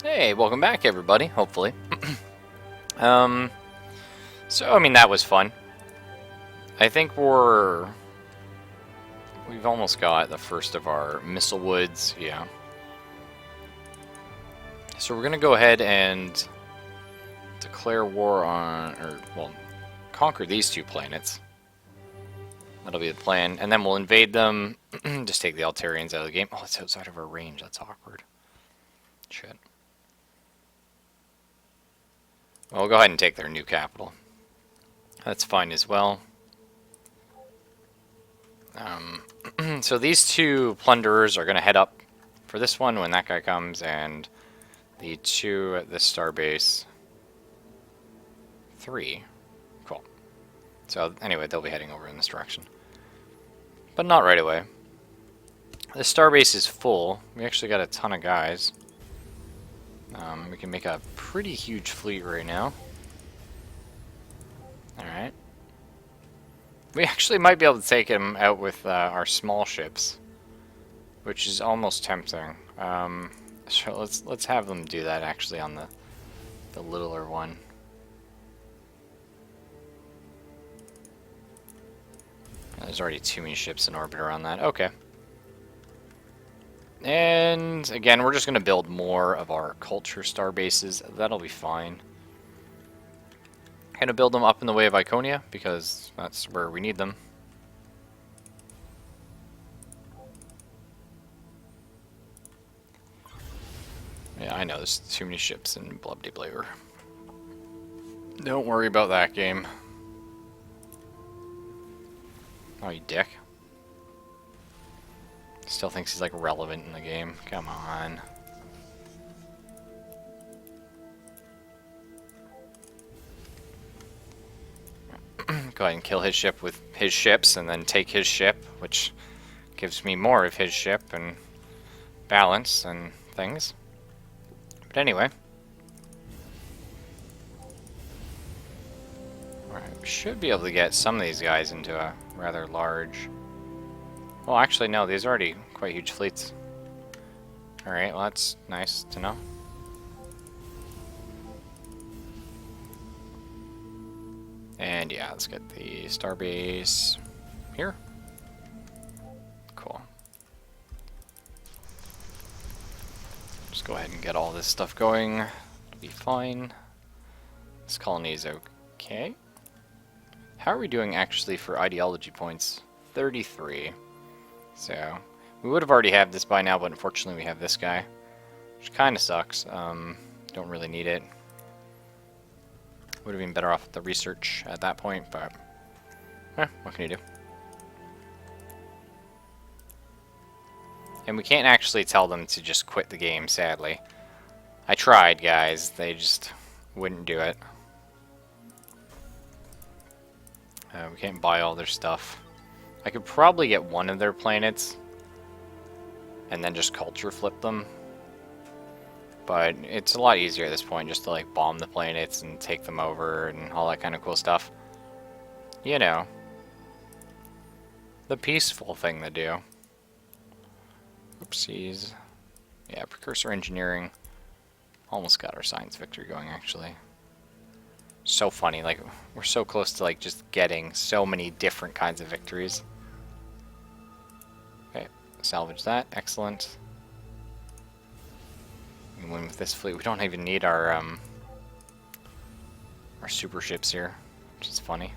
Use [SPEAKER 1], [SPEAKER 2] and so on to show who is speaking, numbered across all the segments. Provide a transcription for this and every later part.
[SPEAKER 1] Hey, welcome back, everybody. Hopefully, um, so I mean that was fun. I think we've almost got the first of our missile woods. Yeah. So we're gonna go ahead and declare war on, or well, conquer these two planets. That'll be the plan, and then we'll invade them. Just take the Altarians out of the game. Oh, it's outside of our range. That's awkward. Shit. Well, we'll go ahead and take their new capital. That's fine as well. So these two plunderers are going to head up for this one when that guy comes, and the two at the starbase. 3. Cool. So anyway, they'll be heading over in this direction. But not right away. The starbase is full. We actually got a ton of guys. We can make a pretty huge fleet right now. Alright. We actually might be able to take him out with our small ships, which is almost tempting. So let's have them do that actually on the littler one. There's already too many ships in orbit around that. Okay. And again, we're just going to build more of our culture star bases. That'll be fine. Going to build them up in the way of Iconia because that's where we need them. Yeah, I know there's too many ships in Bloody Blaber. Don't worry about that game. Oh, you dick. Still thinks he's like relevant in the game. Come on. Go ahead and kill his ship with his ships and then take his ship, which gives me more of his ship and balance and things. But anyway. Alright, we should be able to get some of these guys into a rather large... Well, actually, no, these are already quite huge fleets. Alright, well, that's nice to know. And yeah, let's get the starbase here. Cool. Just go ahead and get all this stuff going. It'll be fine. This colony is okay. How are we doing actually for ideology points? 33. So, we would have already had this by now, but unfortunately we have this guy. Which kind of sucks. Don't really need it. Would have been better off with the research at that point, but... what can you do? And we can't actually tell them to just quit the game, sadly. I tried, guys. They just wouldn't do it. We can't buy all their stuff. I could probably get one of their planets and then just culture flip them. But it's a lot easier at this point just to like bomb the planets and take them over and all that kind of cool stuff. You know. The peaceful thing to do. Oopsies. Yeah, precursor engineering. Almost got our science victory going actually. So funny, like we're so close to like just getting so many different kinds of victories. Okay, salvage that, excellent. We can win with this fleet. We don't even need our super ships here, which is funny.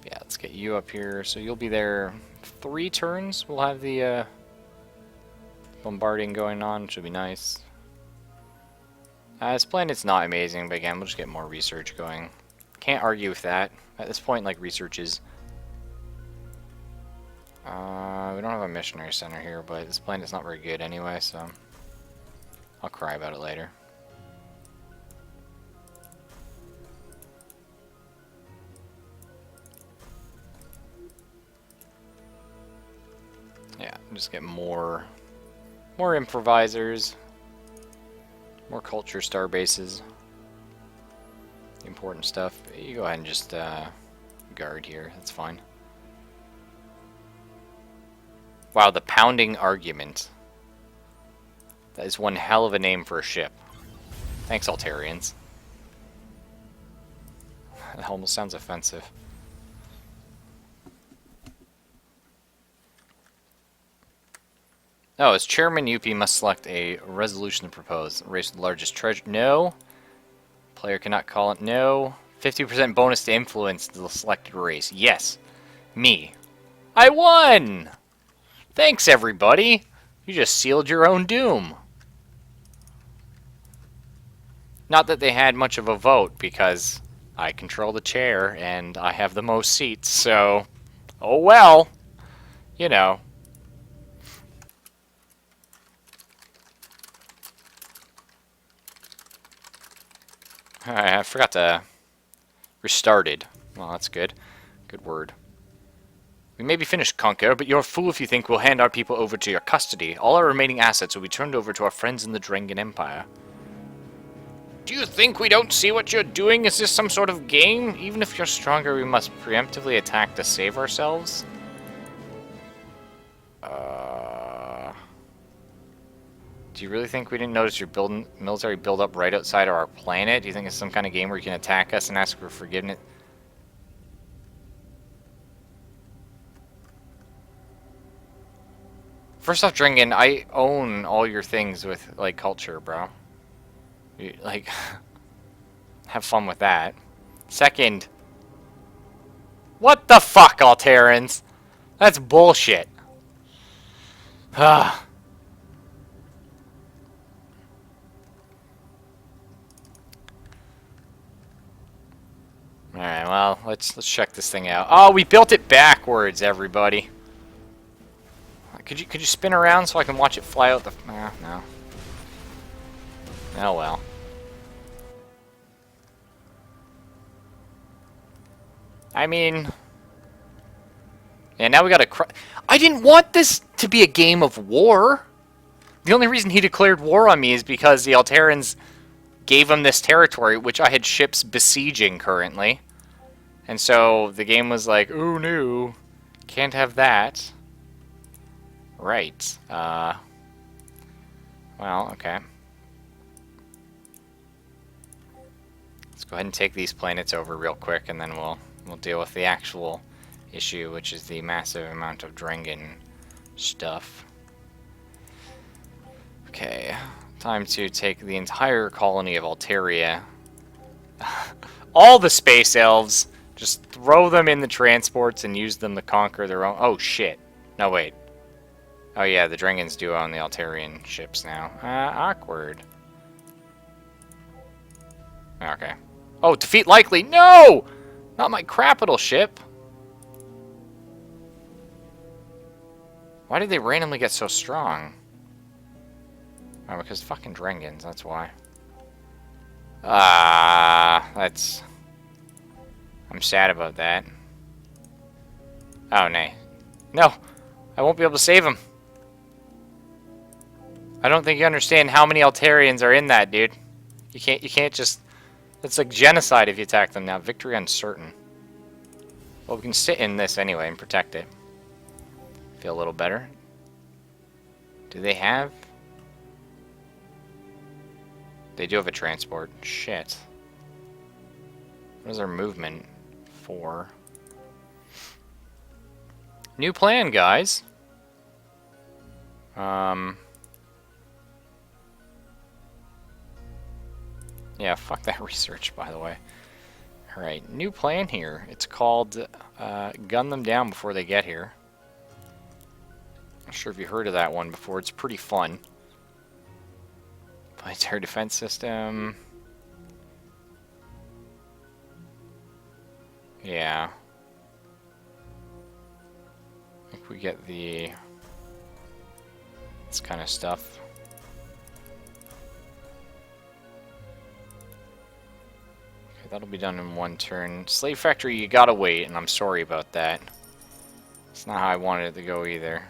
[SPEAKER 1] Yeah, let's get you up here. So you'll be there 3 turns. We'll have the bombarding going on, which will be nice. This planet's not amazing, but again, we'll just get more research going. Can't argue with that. At this point, like, research is... we don't have a missionary center here, but this planet's not very good anyway, so... I'll cry about it later. Yeah, just get more improvisers. More culture star bases. Important stuff. You go ahead and just guard here. That's fine. Wow, the pounding argument. That is one hell of a name for a ship. Thanks, Altarians. That almost sounds offensive. Oh, as chairman, UP must select a resolution to propose. Race with the largest treasure. No. Player cannot call it. No. 50% bonus to influence the selected race. Yes. Me. I won! Thanks, everybody. You just sealed your own doom. Not that they had much of a vote, because I control the chair and I have the most seats, so... Oh well. You know. I forgot to... Restarted. Well, that's good. Good word. We may be finished, Conquer, but you're a fool if you think we'll hand our people over to your custody. All our remaining assets will be turned over to our friends in the Drengen Empire. Do you think we don't see what you're doing? Is this some sort of game? Even if you're stronger, we must preemptively attack to save ourselves? Do you really think we didn't notice your military buildup right outside of our planet? Do you think it's some kind of game where you can attack us and ask for forgiveness? First off, Drengen, I own all your things with, like, culture, bro. You, like, have fun with that. Second, what the fuck, Alterans? That's bullshit. Ah. Alright, well, let's check this thing out. Oh, we built it backwards, everybody. Could you spin around so I can watch it fly out the... no. Oh, well. I mean... Yeah, now we gotta... I didn't want this to be a game of war! The only reason he declared war on me is because the Alterans gave him this territory, which I had ships besieging currently. And so the game was like, oh no, can't have that. Right. Well, okay. Let's go ahead and take these planets over real quick, and then we'll deal with the actual issue, which is the massive amount of Drengen stuff. Okay, time to take the entire colony of Altaria. All the space elves, just throw them in the transports and use them to conquer their own... Oh, shit. No, wait. Oh, yeah, the Drengens do own the Altarian ships now. Awkward. Okay. Oh, defeat likely. No! Not my capital ship. Why did they randomly get so strong? Oh, because fucking Drengens, that's why. That's... I'm sad about that. Oh, nay. No! I won't be able to save him. I don't think you understand how many Altarians are in that, dude. You can't just... It's like genocide if you attack them now. Victory uncertain. Well, we can sit in this anyway and protect it. Feel a little better. Do they have... They do have a transport. Shit. What is our movement for? New plan, guys. Yeah, fuck that research, by the way. Alright, new plan here. It's called Gun Them Down Before They Get Here. Not sure if you heard of that one before. It's pretty fun. Planetary defense system. Yeah. I think we get this kind of stuff. Okay, that'll be done in one turn. Slave Factory, you gotta wait, and I'm sorry about that. It's not how I wanted it to go either.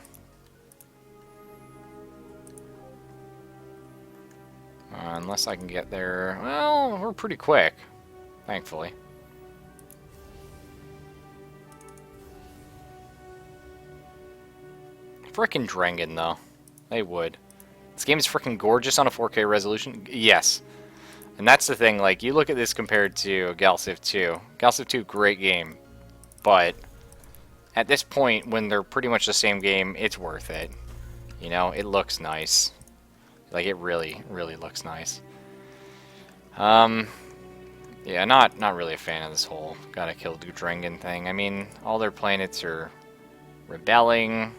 [SPEAKER 1] Unless I can get there... Well, we're pretty quick, thankfully. Frickin' Drengen, though. They would. This game is freaking gorgeous on a 4K resolution. Yes. And that's the thing, like, you look at this compared to Galciv 2. Galciv 2, great game. But at this point, when they're pretty much the same game, it's worth it. You know, it looks nice. Like, it really, really looks nice. Yeah, not really a fan of this whole gotta kill Drangan thing. I mean, all their planets are rebelling.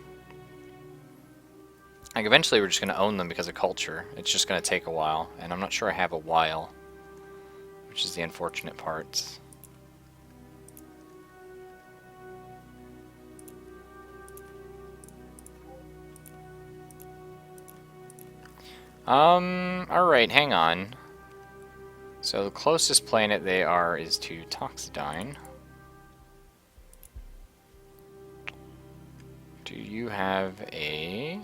[SPEAKER 1] Like, eventually we're just gonna own them because of culture. It's just gonna take a while, and I'm not sure I have a while, which is the unfortunate part. Alright, hang on. So the closest planet they are is to Toxidine. Do you have a...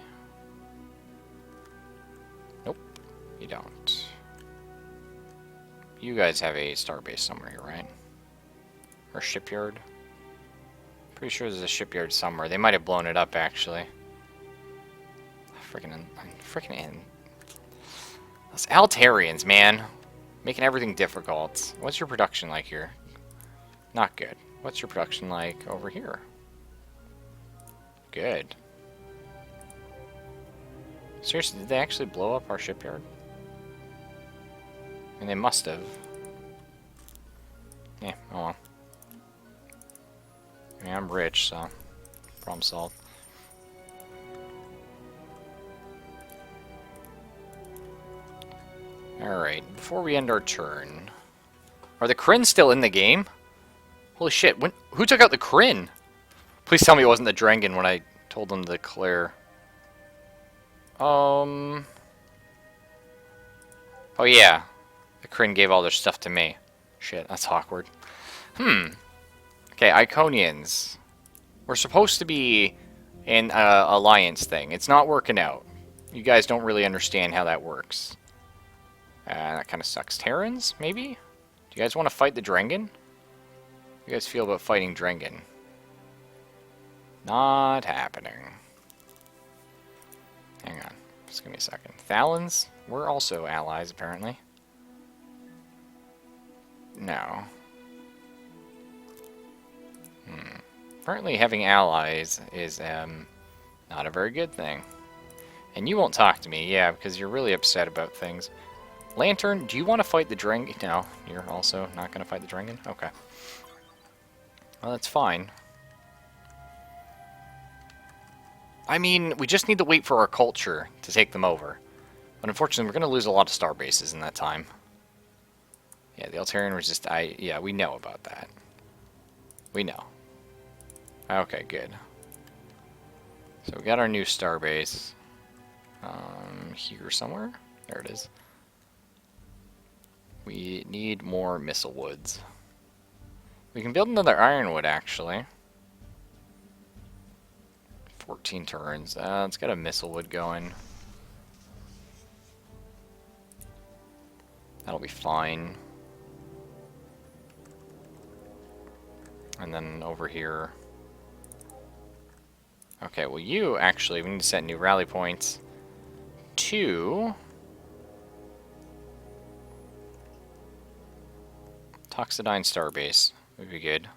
[SPEAKER 1] Nope, you don't. You guys have a starbase somewhere here, right? Or shipyard? Pretty sure there's a shipyard somewhere. They might have blown it up, actually. Freaking in. Those Altarians, man. Making everything difficult. What's your production like here? Not good. What's your production like over here? Good. Seriously, did they actually blow up our shipyard? I mean, they must have. Yeah, oh well. I mean, I'm rich, so problem solved. Alright, before we end our turn... Are the Kryn still in the game? Holy shit, who took out the Kryn? Please tell me it wasn't the Drangan when I told them to declare. Oh yeah. The Kryn gave all their stuff to me. Shit, that's awkward. Okay, Iconians. We're supposed to be an alliance thing. It's not working out. You guys don't really understand how that works. That kind of sucks. Terrans, maybe? Do you guys want to fight the Drangan? How do you guys feel about fighting Drangan? Not happening. Hang on. Just give me a second. Thalans? We're also allies, apparently. No. Apparently having allies is, not a very good thing. And you won't talk to me, yeah, because you're really upset about things. Lantern, do you want to fight the Drangan? No, you're also not going to fight the Drangan? Okay. Well, that's fine. I mean, we just need to wait for our culture to take them over. But unfortunately, we're going to lose a lot of star bases in that time. Yeah, the Altarian resist... yeah, we know about that. We know. Okay, good. So we got our new star base. Here somewhere? There it is. We need more missile woods. We can build another ironwood, actually. 14 turns. Let's get a missile wood going. That'll be fine. And then over here... Okay, well you, actually, we need to set new rally points to... Toxidine Starbase would be good.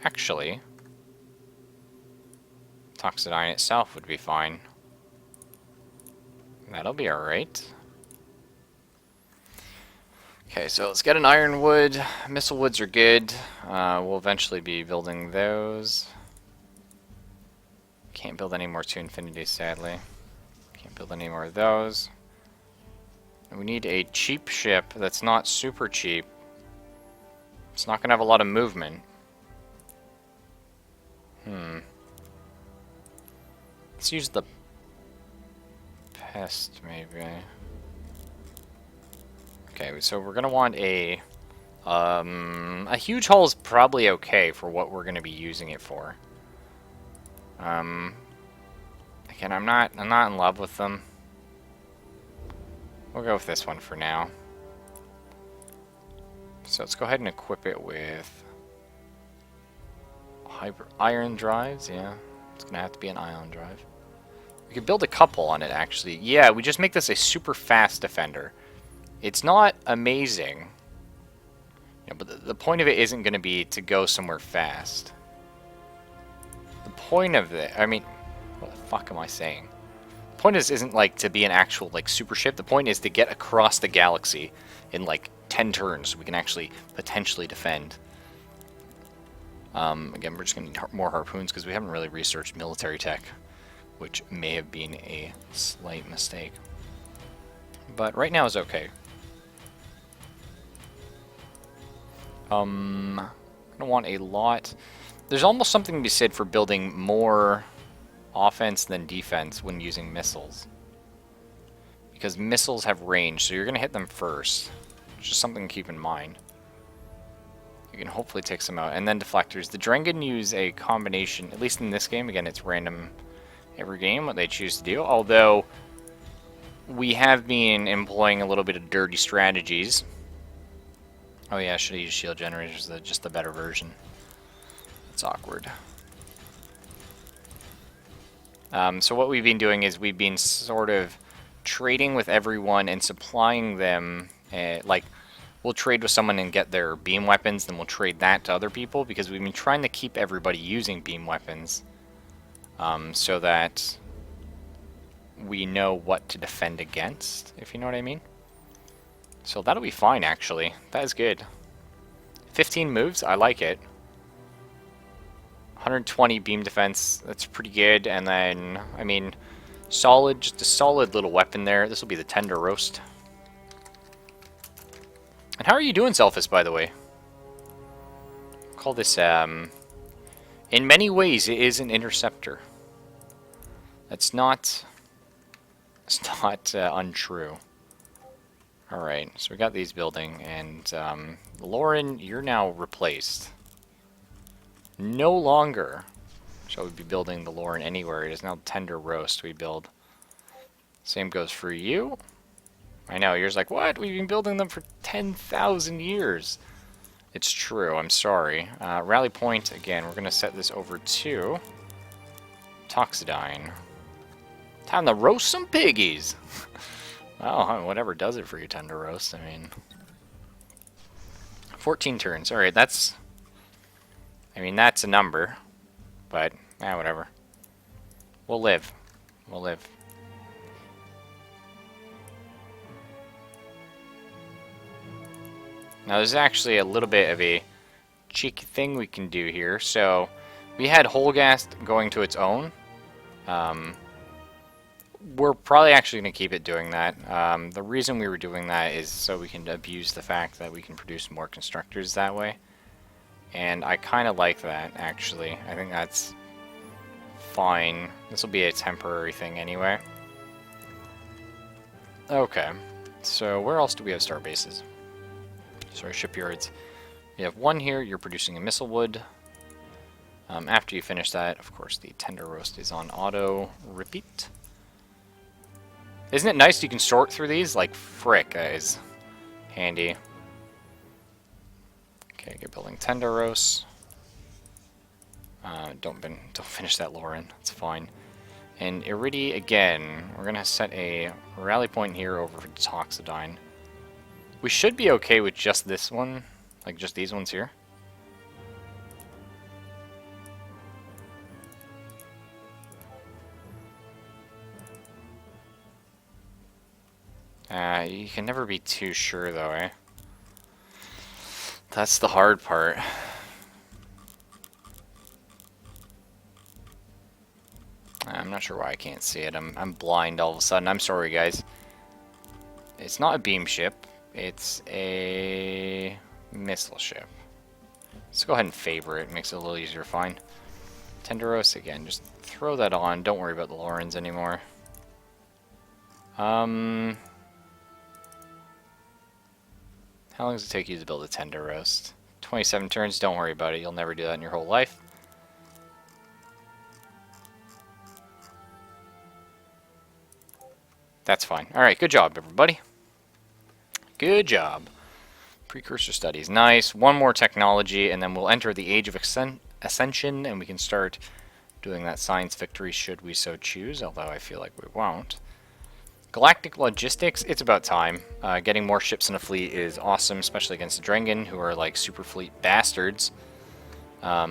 [SPEAKER 1] Actually, Toxidine itself would be fine. That'll be alright. Okay, so let's get an ironwood. Missile woods are good. We'll eventually be building those. Can't build any more to infinity, sadly. Can't build any more of those. We need a cheap ship that's not super cheap. It's not going to have a lot of movement. Let's use the pest, maybe. Okay, so we're going to want a huge hull is probably okay for what we're going to be using it for. Again, I'm not in love with them. We'll go with this one for now. So let's go ahead and equip it with iron drives. Yeah, it's gonna have to be an ion drive. We could build a couple on it, actually. Yeah, we just make this a super fast defender. It's not amazing. Yeah, but the point of it isn't going to be to go somewhere fast. The point of it, I mean, what the fuck am I saying? The point isn't like to be an actual like super ship. The point is to get across the galaxy in like 10 turns so we can actually potentially defend. Again, we're just going to need more harpoons because we haven't really researched military tech, which may have been a slight mistake. But right now is okay. I don't want a lot. There's almost something to be said for building more offense than defense when using missiles. Because missiles have range, so you're going to hit them first. It's just something to keep in mind. You can hopefully take some out. And then deflectors. The Drengen use a combination, at least in this game. Again, it's random every game what they choose to do. Although, we have been employing a little bit of dirty strategies. Oh yeah, I should have used shield generators, just the better version. It's awkward. So what we've been doing is we've been sort of trading with everyone and supplying them, like, we'll trade with someone and get their beam weapons, then we'll trade that to other people, because we've been trying to keep everybody using beam weapons, so that we know what to defend against, if you know what I mean. So that'll be fine, actually. That is good. 15 moves, I like it. 120 beam defense, that's pretty good. And then, I mean, solid, just a solid little weapon there. This will be the tender roast. And how are you doing, Selphus, by the way? Call this, in many ways, it is an interceptor. That's not, it's not untrue. Alright, so we got these building, and Lauren, you're now replaced. No longer shall we be building the Lauren anywhere. It is now tender roast we build. Same goes for you. I know, you're like, what? We've been building them for 10,000 years. It's true, I'm sorry. Rally point, again, we're going to set this over to Toxidine. Time to roast some piggies! Well, whatever does it for your tender roast, I mean. 14 turns, alright, that's... I mean, that's a number, but, whatever. We'll live. We'll live. Now, there's actually a little bit of a cheeky thing we can do here. So, we had Holgast going to its own. We're probably actually going to keep it doing that. The reason we were doing that is so we can abuse the fact that we can produce more constructors that way. And I kind of like that, actually. I think that's fine. This will be a temporary thing anyway. Okay. So where else do we have star bases? Sorry, shipyards. We have one here. You're producing a missile wood. After you finish that, of course, the tender roast is on auto repeat. Isn't it nice you can sort through these? Like, frick, that is handy. Okay, get building tender roast. Don't finish that, Lauren. It's fine. And Iridi, again, we're gonna set a rally point here over for Toxidine. We should be okay with just this one, like just these ones here. You can never be too sure, though, eh? That's the hard part. I'm not sure why I can't see it. I'm blind all of a sudden. I'm sorry, guys. It's not a beam ship. It's a missile ship. Let's go ahead and favor it. Makes it a little easier to find. Tenderos, again, just throw that on. Don't worry about the Laurens anymore. How long does it take you to build a tender roast? 27 turns, don't worry about it. You'll never do that in your whole life. That's fine. Alright, good job, everybody. Good job. Precursor studies, nice. One more technology, and then we'll enter the Age of Ascension, and we can start doing that science victory should we so choose, although I feel like we won't. Galactic logistics, it's about time. Getting more ships in a fleet is awesome, especially against the Drengen, who are like super fleet bastards.